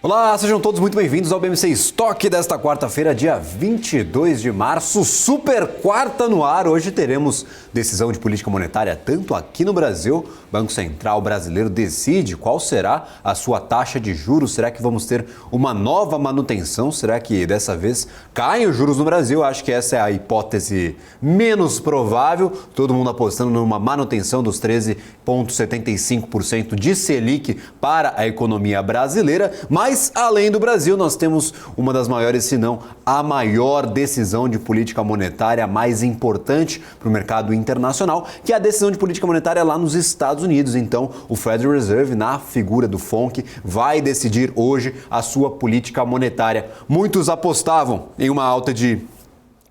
Olá, sejam todos muito bem-vindos ao BMC Stock desta quarta-feira, dia 22 de março, super quarta no ar. Hoje teremos decisão de política monetária tanto aqui no Brasil. O Banco Central brasileiro decide qual será a sua taxa de juros. Será que vamos ter uma nova manutenção? Será que dessa vez caem os juros no Brasil? Acho que essa é a hipótese menos provável. Todo mundo apostando numa manutenção dos 13,75% de Selic para a economia brasileira. Mas, além do Brasil, nós temos uma das maiores, se não a maior decisão de política monetária mais importante para o mercado internacional, que é a decisão de política monetária lá nos Estados Unidos. Então, o Federal Reserve, na figura do FONC, vai decidir hoje a sua política monetária. Muitos apostavam em uma alta de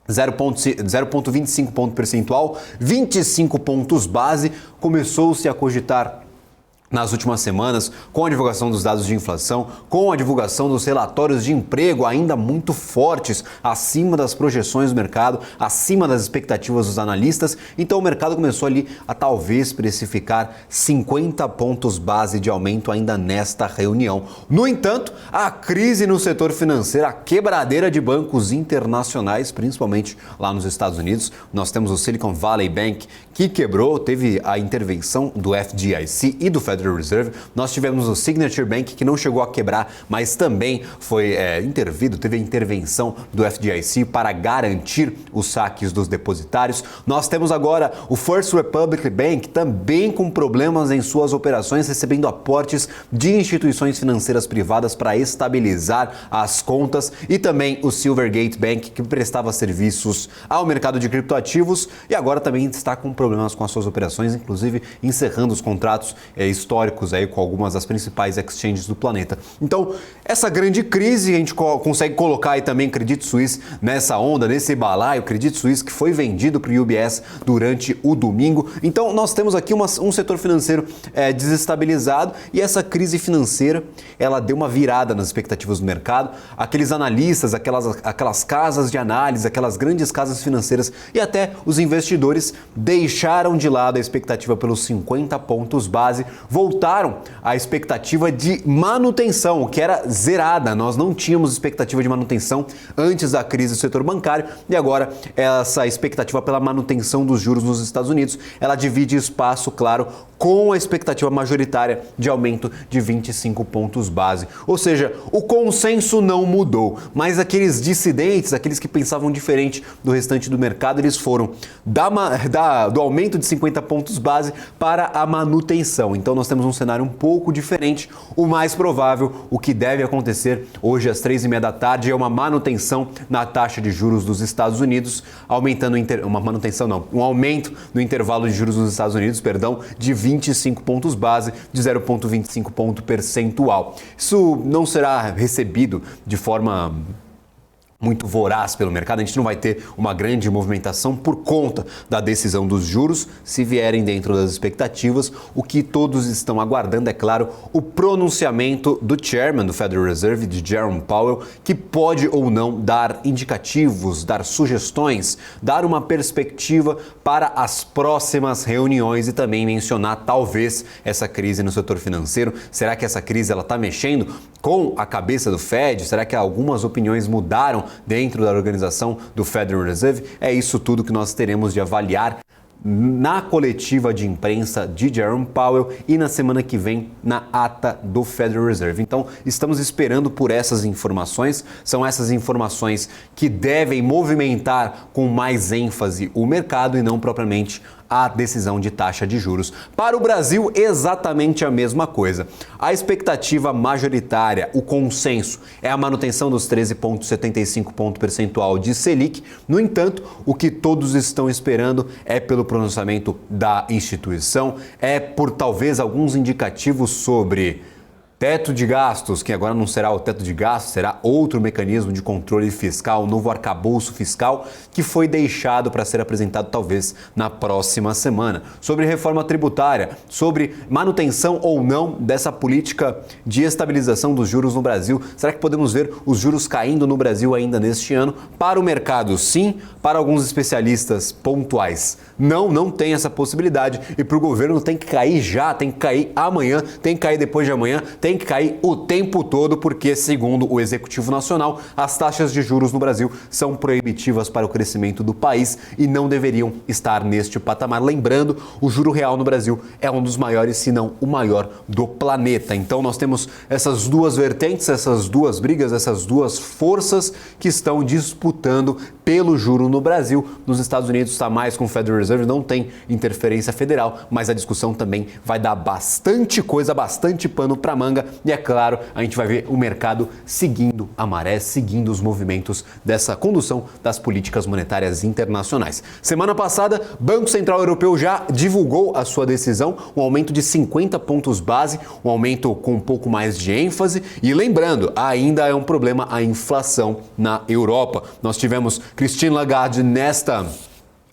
0,25 ponto percentual, 25 pontos base. Começou-se a cogitar nas últimas semanas, com a divulgação dos dados de inflação, com a divulgação dos relatórios de emprego ainda muito fortes, acima das projeções do mercado, acima das expectativas dos analistas. Então o mercado começou ali a talvez precificar 50 pontos base de aumento ainda nesta reunião. No entanto, a crise no setor financeiro, a quebradeira de bancos internacionais, principalmente lá nos Estados Unidos, nós temos o Silicon Valley Bank que quebrou, teve a intervenção do FDIC e do Federal Reserve. Nós tivemos o Signature Bank, que não chegou a quebrar, mas também foi intervido, teve a intervenção do FDIC para garantir os saques dos depositários. Nós temos agora o First Republic Bank, também com problemas em suas operações, recebendo aportes de instituições financeiras privadas para estabilizar as contas, e também o Silvergate Bank, que prestava serviços ao mercado de criptoativos e agora também está com problemas com as suas operações, inclusive encerrando os contratos históricos aí com algumas das principais exchanges do planeta. Então, essa grande crise, a gente consegue colocar aí também Credit Suisse nessa onda, nesse balaio, Credit Suisse que foi vendido para o UBS durante o domingo. Então, nós temos aqui um setor financeiro desestabilizado, e essa crise financeira, ela deu uma virada nas expectativas do mercado. Aqueles analistas, aquelas casas de análise, aquelas grandes casas financeiras e até os investidores deixaram de lado a expectativa pelos 50 pontos base, voltaram à expectativa de manutenção, que era zerada. Nós não tínhamos expectativa de manutenção antes da crise do setor bancário, e agora essa expectativa pela manutenção dos juros nos Estados Unidos, ela divide espaço, claro, com a expectativa majoritária de aumento de 25 pontos base. Ou seja, o consenso não mudou, mas aqueles dissidentes, aqueles que pensavam diferente do restante do mercado, eles foram do aumento de 50 pontos base para a manutenção. Então nós temos um cenário um pouco diferente. O mais provável, o que deve acontecer hoje às 3h30 da tarde, é uma manutenção na taxa de juros dos Estados Unidos, um aumento no intervalo de juros dos Estados Unidos, de 25 pontos base, de 0,25 ponto percentual. Isso não será recebido de forma muito voraz pelo mercado. A gente não vai ter uma grande movimentação por conta da decisão dos juros, se vierem dentro das expectativas. O que todos estão aguardando, é claro, o pronunciamento do chairman do Federal Reserve, de Jerome Powell, que pode ou não dar indicativos, dar sugestões, dar uma perspectiva para as próximas reuniões e também mencionar talvez essa crise no setor financeiro. Será que essa crise está mexendo com a cabeça do Fed? Será que algumas opiniões mudaram dentro da organização do Federal Reserve? É isso tudo que nós teremos de avaliar na coletiva de imprensa de Jerome Powell e na semana que vem na ata do Federal Reserve. Então, estamos esperando por essas informações. São essas informações que devem movimentar com mais ênfase o mercado e não propriamente a decisão de taxa de juros. Para o Brasil, exatamente a mesma coisa. A expectativa majoritária, o consenso, é a manutenção dos 13,75 ponto percentual de Selic. No entanto, o que todos estão esperando é pelo pronunciamento da instituição, é por talvez alguns indicativos sobre teto de gastos, que agora não será o teto de gastos, será outro mecanismo de controle fiscal, um novo arcabouço fiscal que foi deixado para ser apresentado talvez na próxima semana. Sobre reforma tributária, sobre manutenção ou não dessa política de estabilização dos juros no Brasil. Será que podemos ver os juros caindo no Brasil ainda neste ano? Para o mercado, sim. Para alguns especialistas pontuais, não tem essa possibilidade. E para o governo tem que cair já, tem que cair amanhã, tem que cair depois de amanhã, tem tem que cair o tempo todo, porque, segundo o Executivo Nacional, as taxas de juros no Brasil são proibitivas para o crescimento do país e não deveriam estar neste patamar. Lembrando, o juro real no Brasil é um dos maiores, se não o maior do planeta. Então nós temos essas duas vertentes, essas duas brigas, essas duas forças que estão disputando pelo juro no Brasil. Nos Estados Unidos está mais com o Federal Reserve, não tem interferência federal, mas a discussão também vai dar bastante coisa, bastante pano para manga e, é claro, a gente vai ver o mercado seguindo a maré, seguindo os movimentos dessa condução das políticas monetárias internacionais. Semana passada, Banco Central Europeu já divulgou a sua decisão, um aumento de 50 pontos base, um aumento com um pouco mais de ênfase e, lembrando, ainda é um problema a inflação na Europa. Nós tivemos Christine Lagarde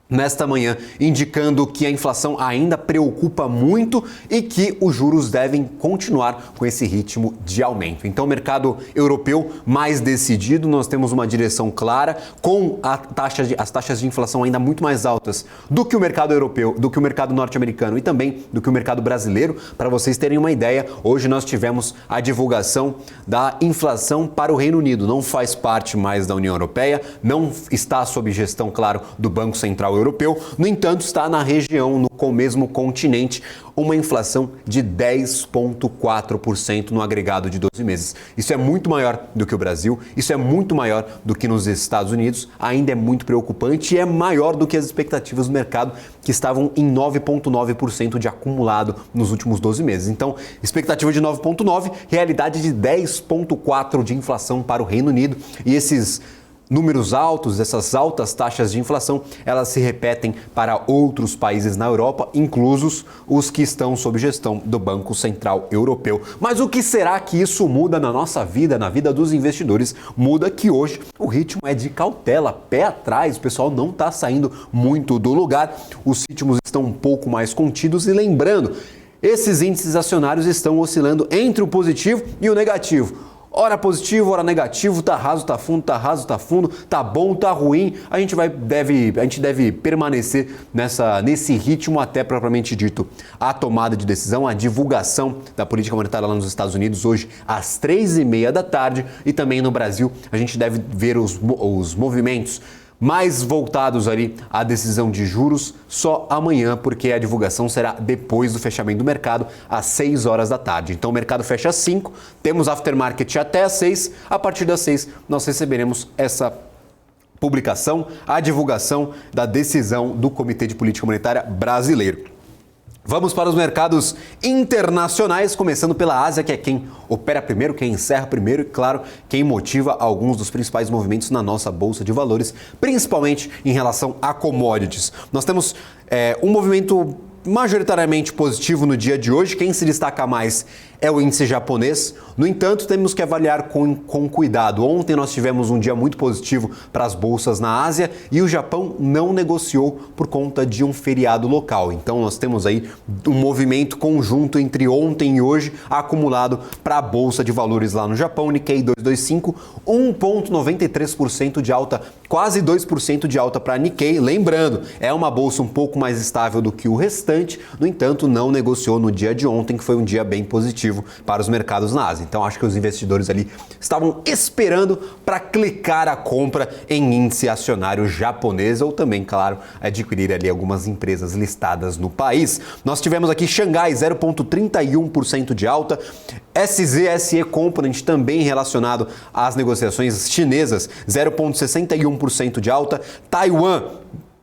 nesta manhã, indicando que a inflação ainda preocupa muito e que os juros devem continuar com esse ritmo de aumento. Então, o mercado europeu mais decidido, nós temos uma direção clara, com as taxas de inflação ainda muito mais altas do que o mercado europeu, do que o mercado norte-americano e também do que o mercado brasileiro. Para vocês terem uma ideia, hoje nós tivemos a divulgação da inflação para o Reino Unido. Não faz parte mais da União Europeia, não está sob gestão, claro, do Banco Central Europeu, no entanto, está na região, no mesmo continente, uma inflação de 10,4% no agregado de 12 meses. Isso é muito maior do que o Brasil, isso é muito maior do que nos Estados Unidos, ainda é muito preocupante e é maior do que as expectativas do mercado, que estavam em 9,9% de acumulado nos últimos 12 meses. Então, expectativa de 9,9%, realidade de 10,4% de inflação para o Reino Unido, e esses números altos, essas altas taxas de inflação, elas se repetem para outros países na Europa, inclusos os que estão sob gestão do Banco Central Europeu. Mas o que será que isso muda na nossa vida, na vida dos investidores? Muda que hoje o ritmo é de cautela, pé atrás, o pessoal não está saindo muito do lugar, os ritmos estão um pouco mais contidos e, lembrando, esses índices acionários estão oscilando entre o positivo e o negativo. Hora positivo, hora negativo, tá raso, tá fundo, tá raso, tá fundo, tá bom, tá ruim. A gente deve permanecer nesse ritmo até propriamente dito a tomada de decisão, a divulgação da política monetária lá nos Estados Unidos hoje às 3h30 da tarde, e também no Brasil a gente deve ver os movimentos mais voltados ali à decisão de juros só amanhã, porque a divulgação será depois do fechamento do mercado, às 6 horas da tarde. Então o mercado fecha às 5, temos aftermarket até às 6, a partir das 6 nós receberemos essa publicação, a divulgação da decisão do Comitê de Política Monetária Brasileiro. Vamos para os mercados internacionais, começando pela Ásia, que é quem opera primeiro, quem encerra primeiro e, claro, quem motiva alguns dos principais movimentos na nossa Bolsa de Valores, principalmente em relação a commodities. Nós temos um movimento majoritariamente positivo no dia de hoje. Quem se destaca mais é o índice japonês. No entanto, temos que avaliar com cuidado. Ontem nós tivemos um dia muito positivo para as bolsas na Ásia e o Japão não negociou por conta de um feriado local. Então nós temos aí um movimento conjunto entre ontem e hoje acumulado para a Bolsa de Valores lá no Japão. Nikkei 225, 1,93% de alta, quase 2% de alta para Nikkei. Lembrando, é uma bolsa um pouco mais estável do que o restante. No entanto, não negociou no dia de ontem, que foi um dia bem positivo para os mercados na Ásia. Então, acho que os investidores ali estavam esperando para clicar a compra em índice acionário japonês ou também, claro, adquirir ali algumas empresas listadas no país. Nós tivemos aqui Xangai 0,31% de alta, SZSE Component também relacionado às negociações chinesas, 0,61% de alta, Taiwan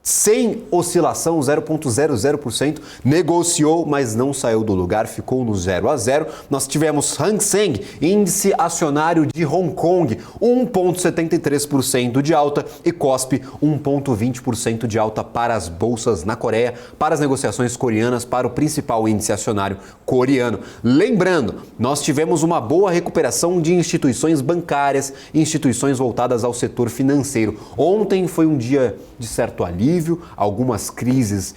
sem oscilação, 0,00%, negociou, mas não saiu do lugar, ficou no 0 a 0. Nós tivemos Hang Seng, índice acionário de Hong Kong, 1,73% de alta, e Kospi, 1,20% de alta para as bolsas na Coreia, para as negociações coreanas, para o principal índice acionário coreano. Lembrando, nós tivemos uma boa recuperação de instituições bancárias, instituições voltadas ao setor financeiro. Ontem foi um dia de certo alívio, algumas crises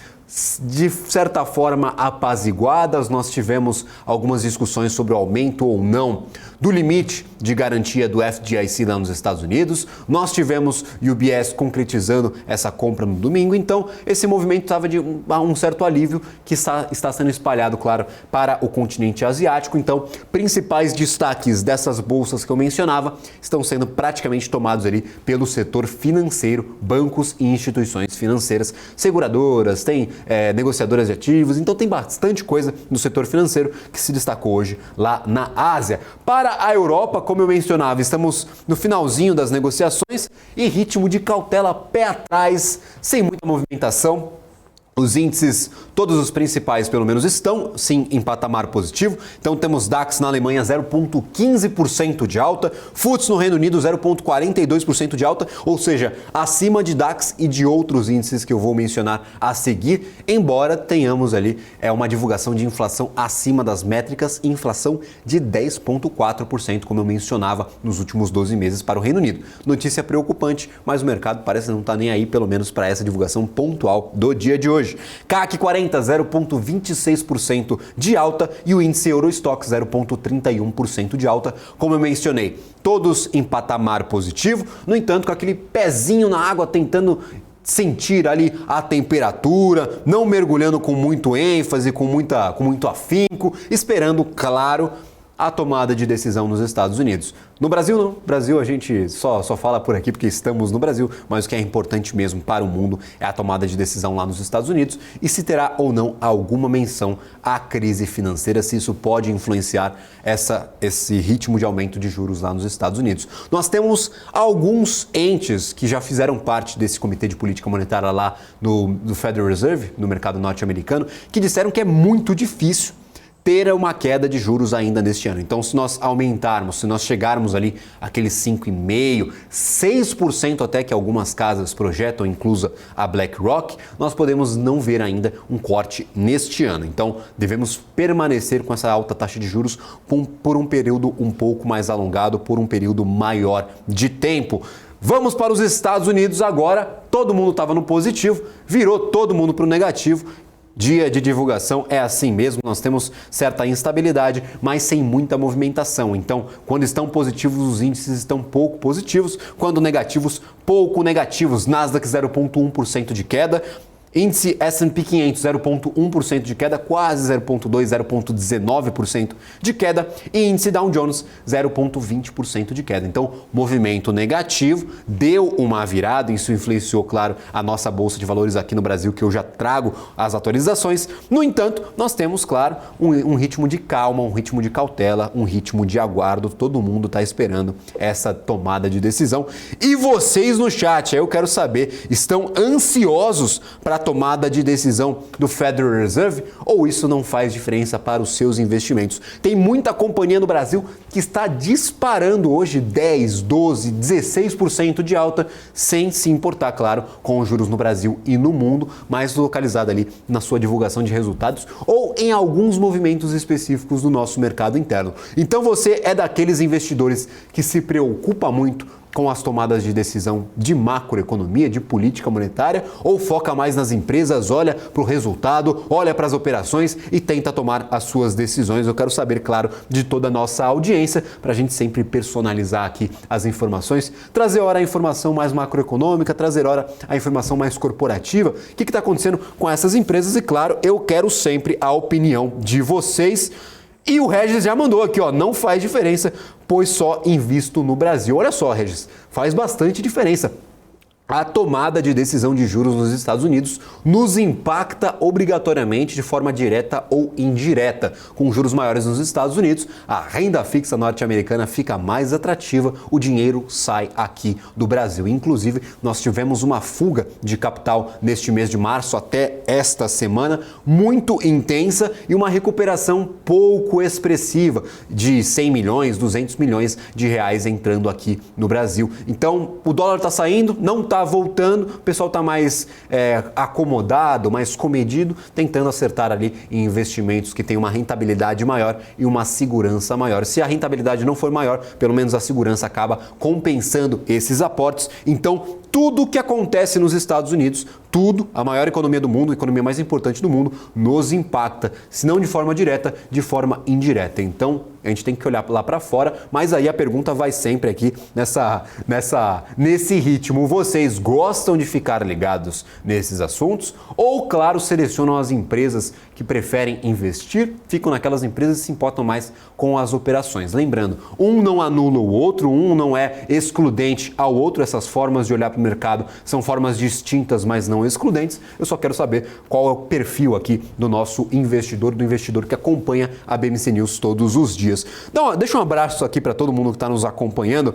de certa forma apaziguadas. Nós tivemos algumas discussões sobre o aumento ou não do limite de garantia do FDIC lá nos Estados Unidos. Nós tivemos o UBS concretizando essa compra no domingo. Então, esse movimento estava de um certo alívio que está sendo espalhado, claro, para o continente asiático. Então, principais destaques dessas bolsas que eu mencionava estão sendo praticamente tomados ali pelo setor financeiro, bancos e instituições financeiras, seguradoras, tem negociadoras de ativos. Então, tem bastante coisa no setor financeiro que se destacou hoje lá na Ásia. Para a Europa, como eu mencionava, estamos no finalzinho das negociações e ritmo de cautela, pé atrás, sem muita movimentação. Os índices, todos os principais pelo menos, estão sim em patamar positivo. Então temos DAX na Alemanha 0,15% de alta, FTSE no Reino Unido 0,42% de alta, ou seja, acima de DAX e de outros índices que eu vou mencionar a seguir, embora tenhamos ali uma divulgação de inflação acima das métricas, inflação de 10,4%, como eu mencionava nos últimos 12 meses para o Reino Unido. Notícia preocupante, mas o mercado parece não estar nem aí, pelo menos para essa divulgação pontual do dia de hoje. CAC 40, 0,26% de alta e o índice Eurostoxx 0,31% de alta, como eu mencionei. Todos em patamar positivo, no entanto, com aquele pezinho na água tentando sentir ali a temperatura, não mergulhando com muito ênfase, com muito afinco, esperando, claro, a tomada de decisão nos Estados Unidos. No Brasil não, Brasil a gente só fala por aqui porque estamos no Brasil, mas o que é importante mesmo para o mundo é a tomada de decisão lá nos Estados Unidos e se terá ou não alguma menção à crise financeira, se isso pode influenciar esse ritmo de aumento de juros lá nos Estados Unidos. Nós temos alguns entes que já fizeram parte desse Comitê de Política Monetária lá do Federal Reserve, no mercado norte-americano, que disseram que é muito difícil ter uma queda de juros ainda neste ano. Então, se nós aumentarmos, se nós chegarmos ali aqueles 5,5%, 6% até que algumas casas projetam, inclusa a BlackRock, nós podemos não ver ainda um corte neste ano. Então, devemos permanecer com essa alta taxa de juros por um período um pouco mais alongado, por um período maior de tempo. Vamos para os Estados Unidos agora. Todo mundo estava no positivo, virou todo mundo para o negativo. Dia de divulgação é assim mesmo, nós temos certa instabilidade, mas sem muita movimentação. Então, quando estão positivos, os índices estão pouco positivos, quando negativos, pouco negativos. Nasdaq 0,1% de queda. Índice S&P 500, 0,1% de queda, quase 0,2%, 0,19% de queda. E índice Dow Jones, 0,20% de queda. Então, movimento negativo, deu uma virada, isso influenciou, claro, a nossa Bolsa de Valores aqui no Brasil, que eu já trago as atualizações. No entanto, nós temos, claro, um ritmo de calma, um ritmo de cautela, um ritmo de aguardo. Todo mundo está esperando essa tomada de decisão. E vocês no chat, eu quero saber, estão ansiosos para a tomada de decisão do Federal Reserve ou isso não faz diferença para os seus investimentos? Tem muita companhia no Brasil que está disparando hoje 10, 12, 16% de alta sem se importar, claro, com os juros no Brasil e no mundo, mas localizada ali na sua divulgação de resultados ou em alguns movimentos específicos do nosso mercado interno. Então você é daqueles investidores que se preocupa muito com as tomadas de decisão de macroeconomia, de política monetária, ou foca mais nas empresas, olha para o resultado, olha para as operações e tenta tomar as suas decisões? Eu quero saber, claro, de toda a nossa audiência, para a gente sempre personalizar aqui as informações, trazer hora a informação mais macroeconômica, trazer hora a informação mais corporativa, o que está acontecendo com essas empresas e, claro, eu quero sempre a opinião de vocês. E o Regis já mandou aqui, ó, não faz diferença, pois só invisto no Brasil. Olha só, Regis, faz bastante diferença. A tomada de decisão de juros nos Estados Unidos nos impacta obrigatoriamente de forma direta ou indireta. Com juros maiores nos Estados Unidos, a renda fixa norte-americana fica mais atrativa, o dinheiro sai aqui do Brasil. Inclusive, nós tivemos uma fuga de capital neste mês de março até esta semana, muito intensa e uma recuperação pouco expressiva de 100 milhões, 200 milhões de reais entrando aqui no Brasil. Então, o dólar está saindo, não está voltando, o pessoal está mais acomodado, mais comedido, tentando acertar ali em investimentos que têm uma rentabilidade maior e uma segurança maior. Se a rentabilidade não for maior, pelo menos a segurança acaba compensando esses aportes. Então, tudo o que acontece nos Estados Unidos, tudo, a maior economia do mundo, a economia mais importante do mundo, nos impacta, se não de forma direta, de forma indireta. Então, a gente tem que olhar lá para fora, mas aí a pergunta vai sempre aqui nesse ritmo. Vocês gostam de ficar ligados nesses assuntos? Ou, claro, selecionam as empresas que preferem investir, ficam naquelas empresas que se importam mais com as operações? Lembrando, um não anula o outro, um não é excludente ao outro. Essas formas de olhar para o mercado são formas distintas, mas não excludentes. Eu só quero saber qual é o perfil aqui do nosso investidor, do investidor que acompanha a BMC News todos os dias. Então, deixa um abraço aqui para todo mundo que está nos acompanhando.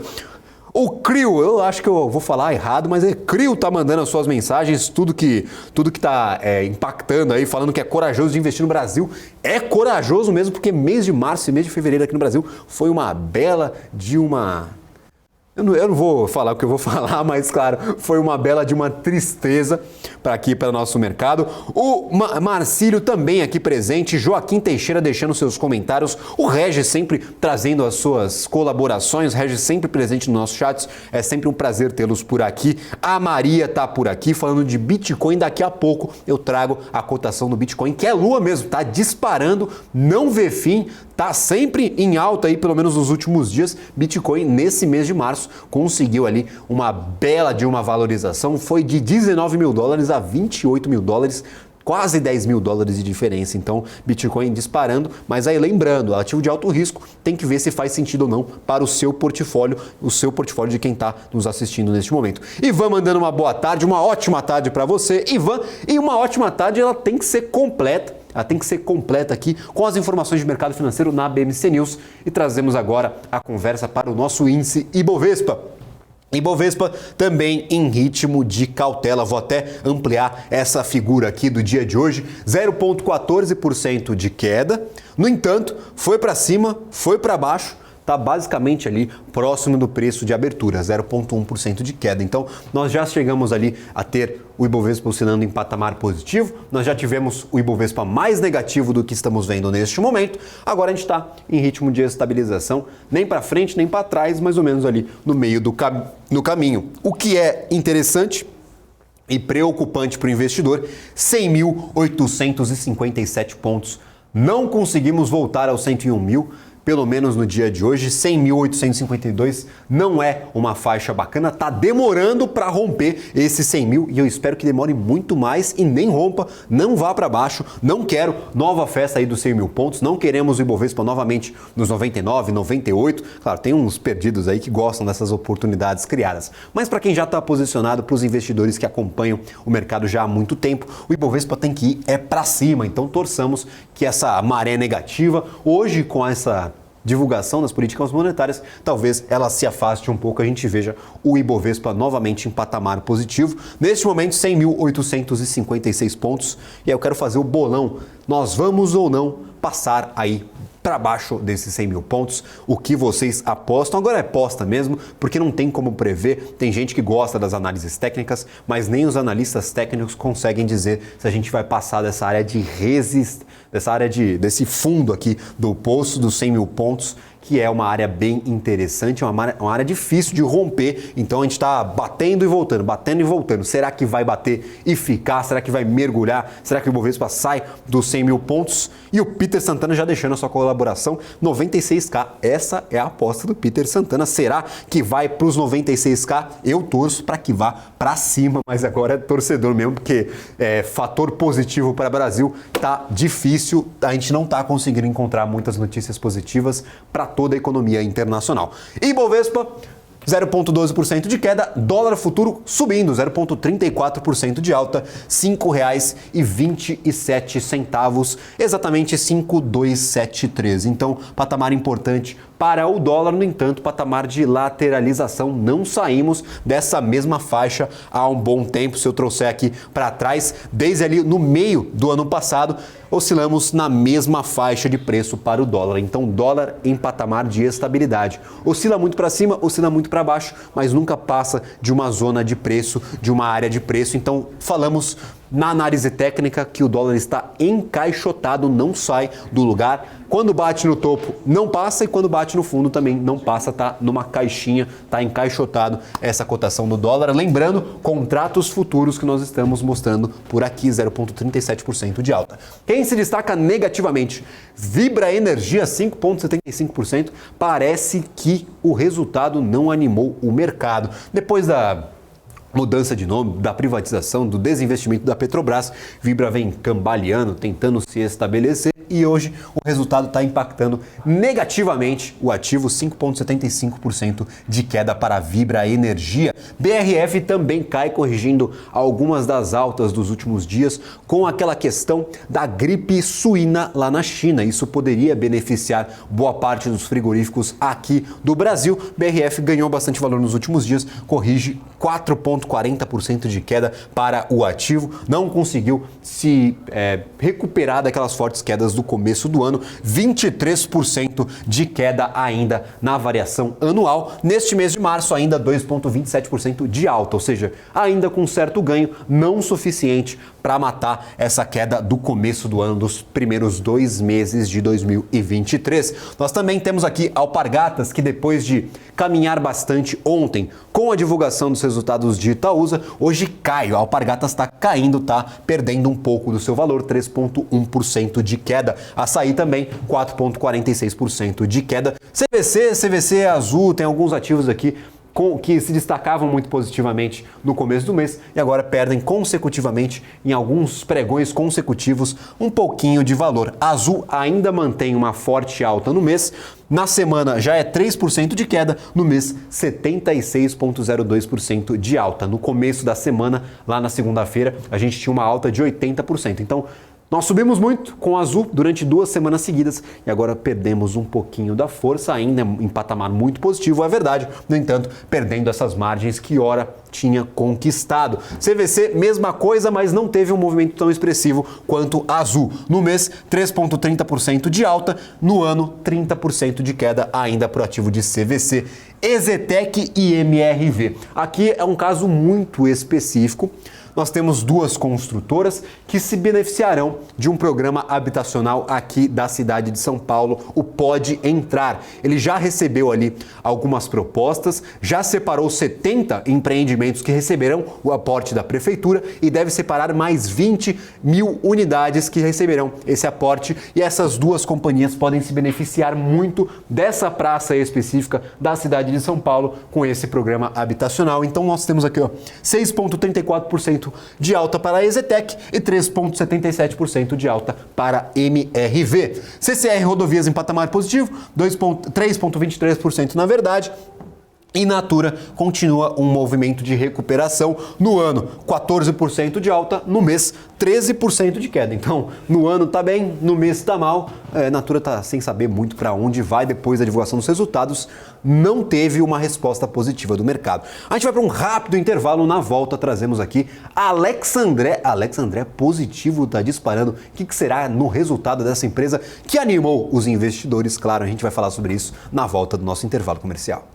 O Crio, eu acho que eu vou falar errado, mas é Crio tá mandando as suas mensagens, tudo que tá impactando aí, falando que é corajoso de investir no Brasil. É corajoso mesmo, porque mês de março e mês de fevereiro aqui no Brasil foi uma bela de uma... Eu não vou falar o que eu vou falar, mas claro, foi uma bela de uma tristeza para o nosso mercado. O Marcílio também aqui presente, Joaquim Teixeira deixando seus comentários, o Regis sempre trazendo as suas colaborações, o Regis sempre presente nos nossos chats, é sempre um prazer tê-los por aqui. A Maria tá por aqui falando de Bitcoin, daqui a pouco eu trago a cotação do Bitcoin, que é lua mesmo, tá disparando, não vê fim, tá sempre em alta aí, pelo menos nos últimos dias. Bitcoin nesse mês de março conseguiu ali uma bela de uma valorização, foi de 19 mil dólares a 28 mil dólares, quase 10 mil dólares de diferença. Então, Bitcoin disparando, mas aí lembrando, ativo de alto risco, tem que ver se faz sentido ou não para o seu portfólio de quem está nos assistindo neste momento. Ivan mandando uma boa tarde, uma ótima tarde para você, Ivan, e uma ótima tarde ela tem que ser completa. Ela tem que ser completa aqui com as informações de mercado financeiro na BMC News e trazemos agora a conversa para o nosso índice Ibovespa. Ibovespa também em ritmo de cautela, vou até ampliar essa figura aqui do dia de hoje, 0,14% de queda, no entanto, foi para cima, foi para baixo, está basicamente ali próximo do preço de abertura, 0,1% de queda. Então, nós já chegamos ali a ter o Ibovespa oscilando em patamar positivo, nós já tivemos o Ibovespa mais negativo do que estamos vendo neste momento, agora a gente está em ritmo de estabilização, nem para frente nem para trás, mais ou menos ali no meio do caminho. O que é interessante e preocupante para o investidor, 100.857 pontos. Não conseguimos voltar aos 101 mil, pelo menos no dia de hoje, 100.852 não é uma faixa bacana, tá demorando para romper esse 100 mil e eu espero que demore muito mais e nem rompa, não vá para baixo, não quero nova festa aí dos 100 mil pontos, não queremos o Ibovespa novamente nos 99, 98, claro, tem uns perdidos aí que gostam dessas oportunidades criadas, mas para quem já está posicionado, para os investidores que acompanham o mercado já há muito tempo, o Ibovespa tem que ir para cima, então torçamos que essa maré negativa, hoje com essa divulgação das políticas monetárias, talvez ela se afaste um pouco, a gente veja o Ibovespa novamente em patamar positivo. Neste momento, 100.856 pontos. E aí eu quero fazer o bolão. Nós vamos ou não passar aí para baixo desses 100 mil pontos? O que vocês apostam? Agora é aposta mesmo, porque não tem como prever. Tem gente que gosta das análises técnicas, mas nem os analistas técnicos conseguem dizer se a gente vai passar dessa área de desse fundo aqui do poço dos 100 mil pontos, que é uma área bem interessante, uma área difícil de romper, então a gente está batendo e voltando. Será que vai bater e ficar? Será que vai mergulhar? Será que o Ibovespa sai dos 100 mil pontos? E o Peter Santana já deixando a sua colaboração, 96k, essa é a aposta do Peter Santana. Será que vai para os 96k? Eu torço para que vá para cima, mas agora é torcedor mesmo, porque fator positivo para o Brasil tá difícil, a gente não está conseguindo encontrar muitas notícias positivas para toda a economia internacional. Ibovespa, 0,12% de queda, dólar futuro subindo, 0,34% de alta, R$ 5,27, exatamente 5,273. Então, patamar importante para o dólar, no entanto, patamar de lateralização. Não saímos dessa mesma faixa há um bom tempo. Se eu trouxer aqui para trás, desde ali no meio do ano passado, oscilamos na mesma faixa de preço para o dólar. Então, dólar em patamar de estabilidade. Oscila muito para cima, oscila muito para baixo, mas nunca passa de uma zona de preço, de uma área de preço. Então, falamos na análise técnica que o dólar está encaixotado, não sai do lugar. Quando bate no topo, não passa, e quando bate no fundo também não passa, tá numa caixinha, tá encaixotado essa cotação do dólar. Lembrando, contratos futuros que nós estamos mostrando por aqui, 0,37% de alta. Quem se destaca negativamente? Vibra Energia, 5,75%. Parece que o resultado não animou o mercado. Depois da mudança de nome, da privatização, do desinvestimento da Petrobras, Vibra vem cambaleando, tentando se estabelecer, e hoje o resultado está impactando negativamente o ativo, 5,75% de queda para a Vibra Energia. BRF também cai, corrigindo algumas das altas dos últimos dias, com aquela questão da gripe suína lá na China. Isso poderia beneficiar boa parte dos frigoríficos aqui do Brasil. BRF ganhou bastante valor nos últimos dias, corrige 4,40% de queda para o ativo, não conseguiu se recuperar daquelas fortes quedas do começo do ano, 23% de queda ainda na variação anual. Neste mês de março, ainda 2,27% de alta, ou seja, ainda com certo ganho, não suficiente para matar essa queda do começo do ano, dos primeiros 2 meses de 2023. Nós também temos aqui Alpargatas, que depois de caminhar bastante ontem com a divulgação dos resultados de Itaúsa, hoje cai. A Alpargatas está caindo, está perdendo um pouco do seu valor, 3,1% de queda. Açaí também, 4,46% de queda. CVC Azul, tem alguns ativos aqui que se destacavam muito positivamente no começo do mês e agora perdem consecutivamente, em alguns pregões consecutivos, um pouquinho de valor. A Azul ainda mantém uma forte alta no mês, na semana já é 3% de queda, no mês 76,02% de alta. No começo da semana, lá na segunda-feira, a gente tinha uma alta de 80%. Então, nós subimos muito com a Azul durante 2 semanas seguidas e agora perdemos um pouquinho da força, ainda em patamar muito positivo, é verdade. No entanto, perdendo essas margens que ora tinha conquistado. CVC, mesma coisa, mas não teve um movimento tão expressivo quanto a Azul. No mês, 3,30% de alta, no ano, 30% de queda ainda para o ativo de CVC. EZTEC e MRV. Aqui é um caso muito específico. Nós temos 2 construtoras que se beneficiarão de um programa habitacional aqui da cidade de São Paulo, o Pode Entrar. Ele já recebeu ali algumas propostas, já separou 70 empreendimentos que receberão o aporte da prefeitura e deve separar mais 20 mil unidades que receberão esse aporte, e essas 2 companhias podem se beneficiar muito dessa praça específica da cidade de São Paulo com esse programa habitacional. Então nós temos aqui 6,34% de alta para a EZTEC e 3,77% de alta para MRV. CCR Rodovias em patamar positivo, 3,23% na verdade. E Natura continua um movimento de recuperação. No ano, 14% de alta, no mês, 13% de queda. Então, no ano tá bem, no mês tá mal. Natura tá sem saber muito para onde vai depois da divulgação dos resultados. Não teve uma resposta positiva do mercado. A gente vai para um rápido intervalo. Na volta, trazemos aqui Alex André. Alex André positivo, tá disparando. O que será no resultado dessa empresa que animou os investidores? Claro, a gente vai falar sobre isso na volta do nosso intervalo comercial.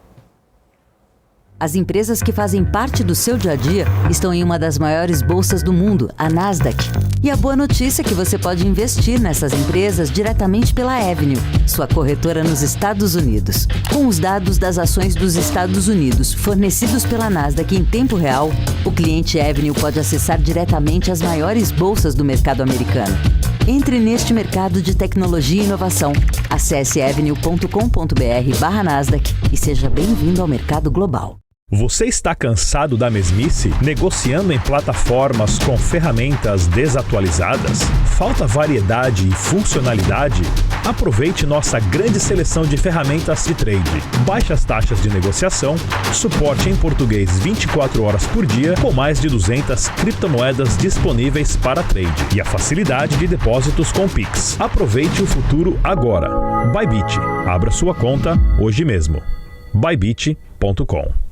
As empresas que fazem parte do seu dia a dia estão em uma das maiores bolsas do mundo, a Nasdaq. E a boa notícia é que você pode investir nessas empresas diretamente pela Avenue, sua corretora nos Estados Unidos. Com os dados das ações dos Estados Unidos fornecidos pela Nasdaq em tempo real, o cliente Avenue pode acessar diretamente as maiores bolsas do mercado americano. Entre neste mercado de tecnologia e inovação. Acesse avenue.com.br/Nasdaq e seja bem-vindo ao mercado global. Você está cansado da mesmice, negociando em plataformas com ferramentas desatualizadas? Falta variedade e funcionalidade? Aproveite nossa grande seleção de ferramentas de trade. Baixas taxas de negociação, suporte em português 24 horas por dia, com mais de 200 criptomoedas disponíveis para trade e a facilidade de depósitos com Pix. Aproveite o futuro agora. Bybit. Abra sua conta hoje mesmo. Bybit.com.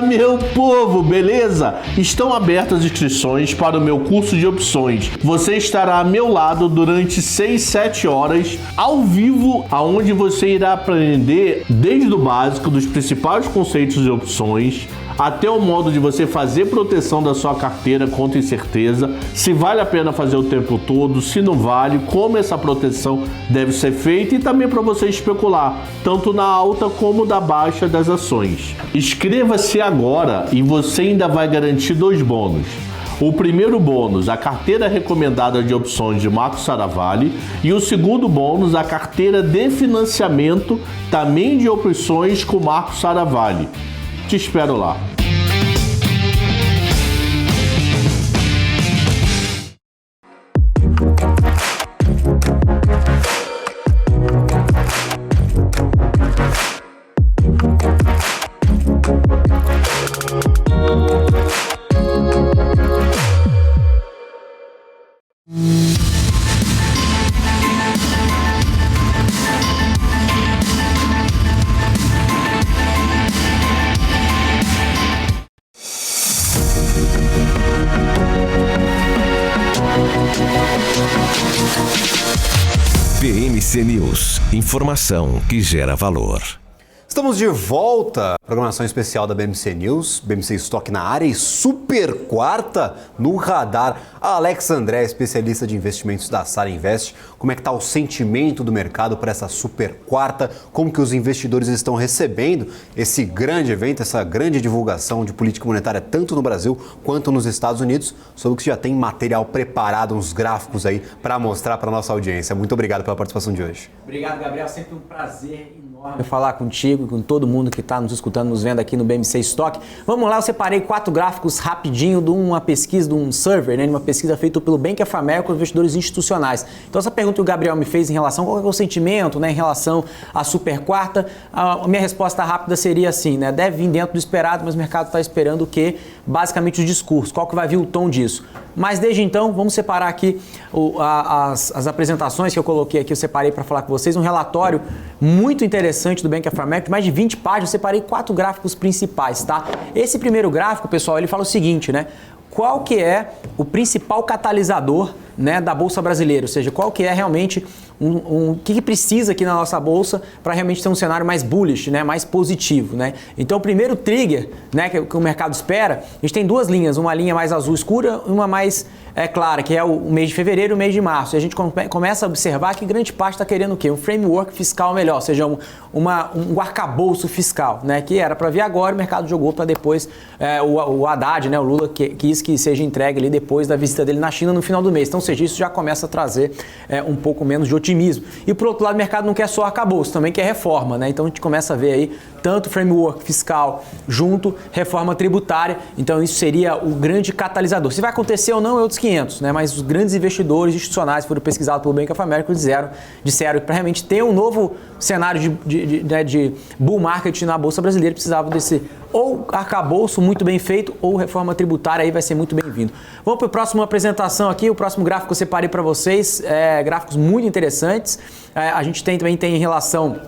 Fala, meu povo, beleza? Estão abertas as inscrições para o meu curso de opções. Você estará ao meu lado durante 6, 7 horas, ao vivo, aonde você irá aprender desde o básico, dos principais conceitos de opções, até o modo de você fazer proteção da sua carteira contra incerteza, se vale a pena fazer o tempo todo, se não vale, como essa proteção deve ser feita e também para você especular, tanto na alta como na baixa das ações. Inscreva-se agora e você ainda vai garantir 2 bônus. O primeiro bônus, a carteira recomendada de opções de Marcos Saravalli, e o segundo bônus, a carteira de financiamento também de opções com Marcos Saravalli. Te espero lá. BMC News, informação que gera valor. Estamos de volta, programação especial da BMC News, BMC Stock na área e super quarta no radar. A Alex André, especialista de investimentos da Sara Invest, como é que está o sentimento do mercado para essa super quarta, como que os investidores estão recebendo esse grande evento, essa grande divulgação de política monetária tanto no Brasil quanto nos Estados Unidos, sobre que já tem material preparado, uns gráficos aí para mostrar para a nossa audiência. Muito obrigado pela participação de hoje. Obrigado, Gabriel, sempre um prazer enorme falar contigo e com todo mundo que está nos escutando, nos vendo aqui no BMC Stock. Vamos lá, eu separei 4 gráficos rapidinho de uma pesquisa, de um survey, né, de uma pesquisa feita pelo Bank of America com investidores institucionais. Então essa pergunta que o Gabriel me fez em relação qual é o sentimento, né, em relação à super quarta, a minha resposta rápida seria assim, né, deve vir dentro do esperado, mas o mercado está esperando o quê? Basicamente o discurso, qual que vai vir o tom disso. Mas desde então, vamos separar aqui as apresentações que eu coloquei aqui, eu separei para falar com vocês, um relatório muito interessante do Bank of America, mais de 20 páginas, eu separei 4 gráficos principais, tá? Esse primeiro gráfico, pessoal, ele fala o seguinte, né? Qual que é o principal catalisador, né, da Bolsa Brasileira? Ou seja, qual que é realmente o que precisa aqui na nossa Bolsa para realmente ter um cenário mais bullish, né, mais positivo, né? Então, o primeiro trigger, né, que o mercado espera, a gente tem 2 linhas, uma linha mais azul escura e uma mais clara, que é o mês de fevereiro e o mês de março. E a gente começa a observar que grande parte está querendo o quê? Um framework fiscal melhor, ou seja, um arcabouço fiscal, né, que era para vir agora, o mercado jogou para depois, o Haddad, né, o Lula, quis que seja entregue ali depois da visita dele na China no final do mês. Então, ou seja, isso já começa a trazer um pouco menos de otimismo. E por outro lado, o mercado não quer só arcabouço, também quer reforma, né? Então a gente começa a ver aí tanto framework fiscal junto reforma tributária. Então isso seria o grande catalisador. Se vai acontecer ou não é outros 500, né? Mas os grandes investidores institucionais foram pesquisados pelo Bank of America disseram que para realmente ter um novo cenário de bull market na Bolsa Brasileira precisava desse ou arcabouço muito bem feito ou reforma tributária, aí vai ser muito bem-vindo. Vamos para a próxima apresentação aqui, o próximo gráfico que eu separei para vocês, gráficos muito interessantes. A gente também tem em relação,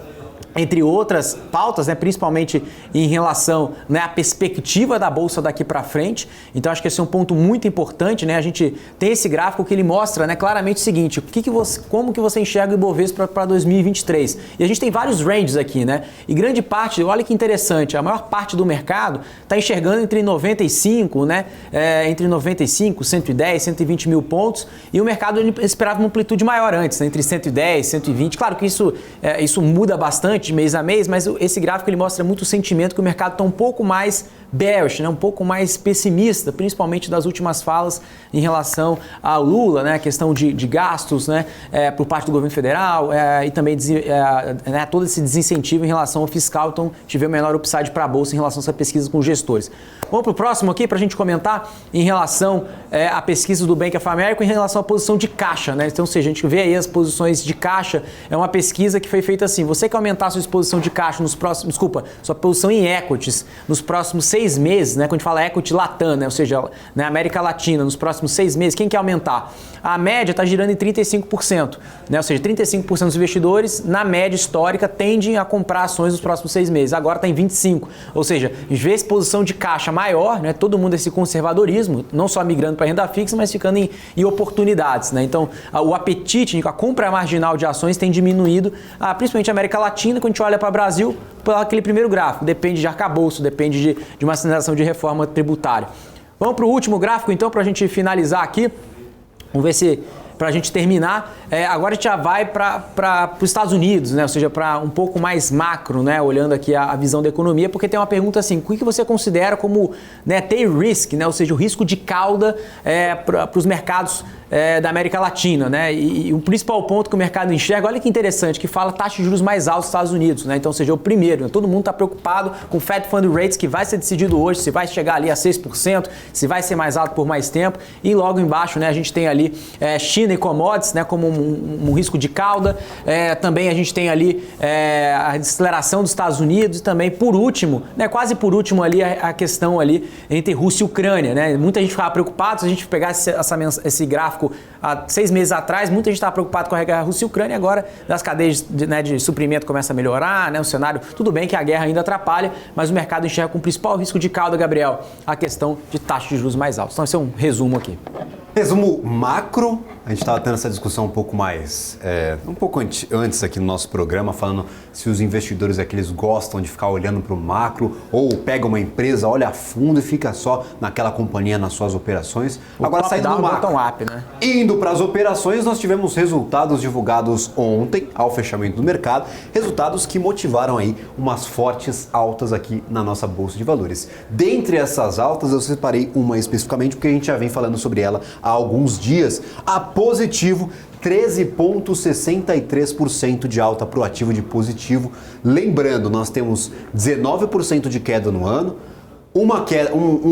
entre outras pautas, né, principalmente em relação, né, à perspectiva da Bolsa daqui para frente. Então acho que esse é um ponto muito importante, né? A gente tem esse gráfico que ele mostra, né, claramente o seguinte, como que você enxerga o Ibovespa para 2023. E a gente tem vários ranges aqui, né? E grande parte, olha que interessante, a maior parte do mercado está enxergando entre 95, né, entre 95, 110, 120 mil pontos, e o mercado ele esperava uma amplitude maior antes, né, entre 110, 120. Claro que isso muda bastante de mês a mês, mas esse gráfico ele mostra muito o sentimento que o mercado está um pouco mais bearish, né? Um pouco mais pessimista, principalmente das últimas falas em relação ao Lula, né? A questão de gastos, né? Por parte do governo federal e também né? Todo esse desincentivo em relação ao fiscal. Então, tivemos menor upside para a Bolsa em relação a essa pesquisa com os gestores. Vamos para o próximo aqui para a gente comentar em relação à pesquisa do Bank of America em relação à posição de caixa, né? Então, se a gente vê aí as posições de caixa, é uma pesquisa que foi feita assim, você quer aumentar a sua exposição de caixa nos próximos, sua posição em equities nos próximos 6 6 meses, né, quando a gente fala equity Latam, né, ou seja, na América Latina, nos próximos 6 meses, quem quer aumentar? A média está girando em 35%, né, ou seja, 35% dos investidores, na média histórica, tendem a comprar ações nos próximos 6 meses. Agora está em 25%, ou seja, a gente vê exposição de caixa maior, né, todo mundo esse conservadorismo, não só migrando para renda fixa, mas ficando em oportunidades. Né? Então, o apetite, a compra marginal de ações tem diminuído, principalmente na América Latina, quando a gente olha para o Brasil, por aquele primeiro gráfico, depende de arcabouço, depende de uma sinalização de reforma tributária. Vamos para o último gráfico, então, para a gente finalizar aqui. Vamos ver se, para a gente terminar, agora a gente já vai para os Estados Unidos, né? Ou seja, para um pouco mais macro, né? Olhando aqui a visão da economia, porque tem uma pergunta assim, o que você considera como, né, tail risk, né? Ou seja, o risco de cauda para os mercados da América Latina, né? E o principal ponto que o mercado enxerga, olha que interessante, que fala taxa de juros mais alta dos Estados Unidos, né? Então, ou seja, o primeiro, né? Todo mundo está preocupado com o Fed Fund Rates, que vai ser decidido hoje, se vai chegar ali a 6%, se vai ser mais alto por mais tempo, e logo embaixo, né, a gente tem ali China e commodities, né, como um risco de cauda, também a gente tem ali a desaceleração dos Estados Unidos e também, por último, né, quase por último ali, a questão ali entre Rússia e Ucrânia, né? Muita gente ficava preocupada, se a gente pegasse esse gráfico há 6 meses atrás, muita gente estava preocupada com a guerra Rússia e Ucrânia, agora as cadeias de suprimento começam a melhorar, né? O cenário, tudo bem que a guerra ainda atrapalha, mas o mercado enxerga com o principal risco de cauda, Gabriel, a questão de taxa de juros mais altos. Então esse é um resumo aqui. Resumo macro, a gente estava tendo essa discussão um pouco mais, um pouco antes aqui no nosso programa, falando se os investidores aqui eles gostam de ficar olhando para o macro ou pega uma empresa, olha a fundo e fica só naquela companhia nas suas operações. Agora saindo do macro, up, né? Indo para as operações, nós tivemos resultados divulgados ontem ao fechamento do mercado, resultados que motivaram aí umas fortes altas aqui na nossa bolsa de valores. Dentre essas altas eu separei uma especificamente porque a gente já vem falando sobre ela há alguns dias. A positivo, 13,63% de alta para o ativo de positivo. Lembrando, nós temos 19% de queda no ano, um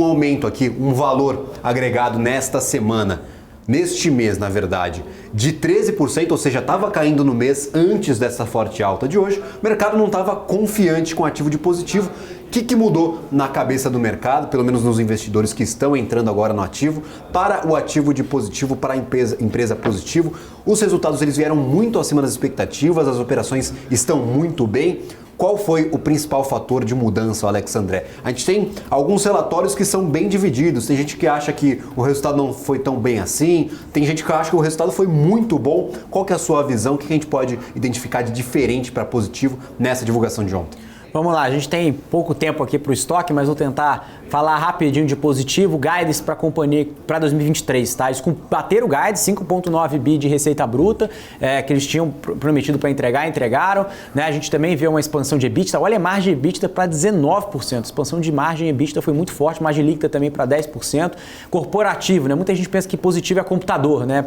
aumento aqui, um valor agregado nesta semana, neste mês, na verdade, de 13%, ou seja, estava caindo no mês antes dessa forte alta de hoje. O mercado não estava confiante com o ativo de positivo. O que mudou na cabeça do mercado, pelo menos nos investidores que estão entrando agora no ativo, para o ativo de positivo, para a empresa positivo? Os resultados eles vieram muito acima das expectativas, as operações estão muito bem. Qual foi o principal fator de mudança, Alex André? A gente tem alguns relatórios que são bem divididos. Tem gente que acha que o resultado não foi tão bem assim, tem gente que acha que o resultado foi muito bom. Qual que é a sua visão? O que a gente pode identificar de diferente para positivo nessa divulgação de ontem? Vamos lá, a gente tem pouco tempo aqui para o estoque, mas vou tentar falar rapidinho de positivo. Guidance para a companhia para 2023, tá? Eles bateram o guidance, 5,9 bi de receita bruta, que eles tinham prometido para entregaram. Né? A gente também vê uma expansão de EBITDA. Olha a margem de EBITDA para 19%. A expansão de margem de EBITDA foi muito forte, margem líquida também para 10%. Corporativo, né? Muita gente pensa que positivo é computador, né?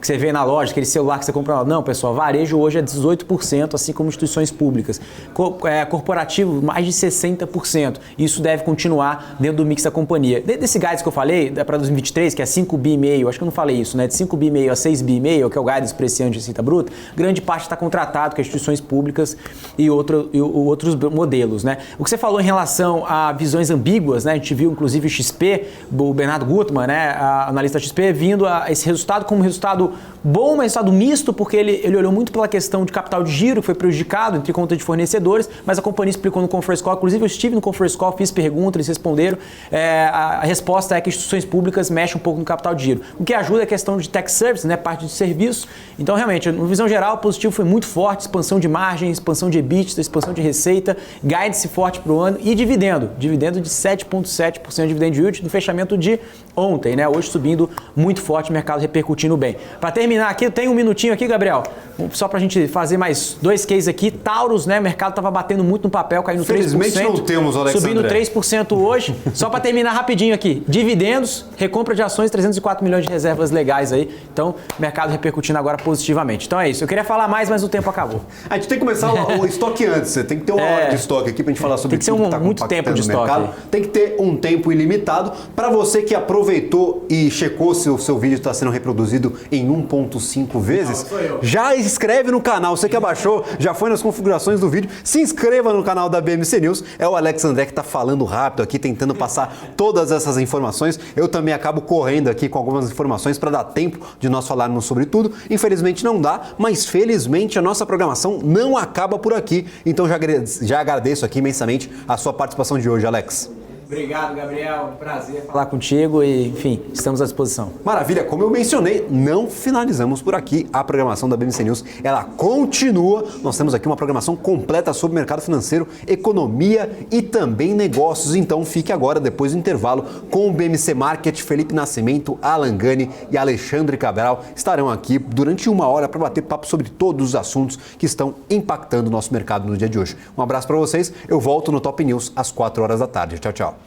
Que você vê na loja, aquele celular que você compra. Não, pessoal, varejo hoje é 18%, assim como instituições públicas. Corporativo, mais de 60%. Isso deve continuar dentro do mix da companhia. Desse guidance que eu falei, para 2023, que é 5,5 bi, acho que eu não falei isso, né? De 5,5 bi a 6,5 bi, que é o guidance para esse ano de receita bruta, grande parte está contratado com as instituições públicas e outros modelos, né? O que você falou em relação a visões ambíguas, né? A gente viu, inclusive, o XP, o Bernardo Gutmann, né? Analista da XP, vindo a esse resultado como um resultado bom, mas resultado misto, porque ele olhou muito pela questão de capital de giro, que foi prejudicado entre conta de fornecedores, mas a companhia explicou no conference call, inclusive eu estive no conference call, fiz perguntas, eles responderam, a resposta é que instituições públicas mexem um pouco no capital de giro, o que ajuda a questão de tech service, né, parte de serviço. Então realmente, na visão geral, o positivo foi muito forte, expansão de margem, expansão de EBITDA, expansão de receita, guidance forte para o ano e dividendo de 7,7% de dividend yield no fechamento de ontem, né, hoje subindo muito forte, o mercado repercutindo bem. Para terminar aqui, eu tenho um minutinho aqui, Gabriel, só para a gente fazer mais 2 cases aqui. Taurus, né, o mercado estava batendo muito no papel, caindo 3%. Felizmente não temos, Alex subindo André. 3% hoje. Só para terminar rapidinho aqui, dividendos, recompra de ações, 304 milhões de reservas legais aí. Então, o mercado repercutindo agora positivamente. Então é isso. Eu queria falar mais, mas o tempo acabou. A gente tem que começar o estoque antes. Você tem que ter uma hora de estoque aqui pra gente falar sobre tudo que está muito tempo de no mercado. estoque. Tem que ter um tempo ilimitado. Para você que aproveitou e checou se o seu vídeo está sendo reproduzido em 1,5 vezes, já inscreve no canal. Você que abaixou, já foi nas configurações do vídeo, se inscreva no canal. canal da BMC News. É o Alex André que está falando rápido aqui, tentando passar todas essas informações. Eu também acabo correndo aqui com algumas informações para dar tempo de nós falarmos sobre tudo. Infelizmente não dá, mas felizmente a nossa programação não acaba por aqui. Então já agradeço aqui imensamente a sua participação de hoje, Alex. Obrigado, Gabriel. Prazer falar contigo e, enfim, estamos à disposição. Maravilha, como eu mencionei, não finalizamos por aqui a programação da BMC News. Ela continua. Nós temos aqui uma programação completa sobre mercado financeiro, economia e também negócios. Então fique agora, depois do intervalo, com o BMC Market. Felipe Nascimento, Alan Gani e Alexandre Cabral estarão aqui durante 1 hora para bater papo sobre todos os assuntos que estão impactando o nosso mercado no dia de hoje. Um abraço para vocês. Eu volto no Top News às 4 horas da tarde. Tchau, tchau.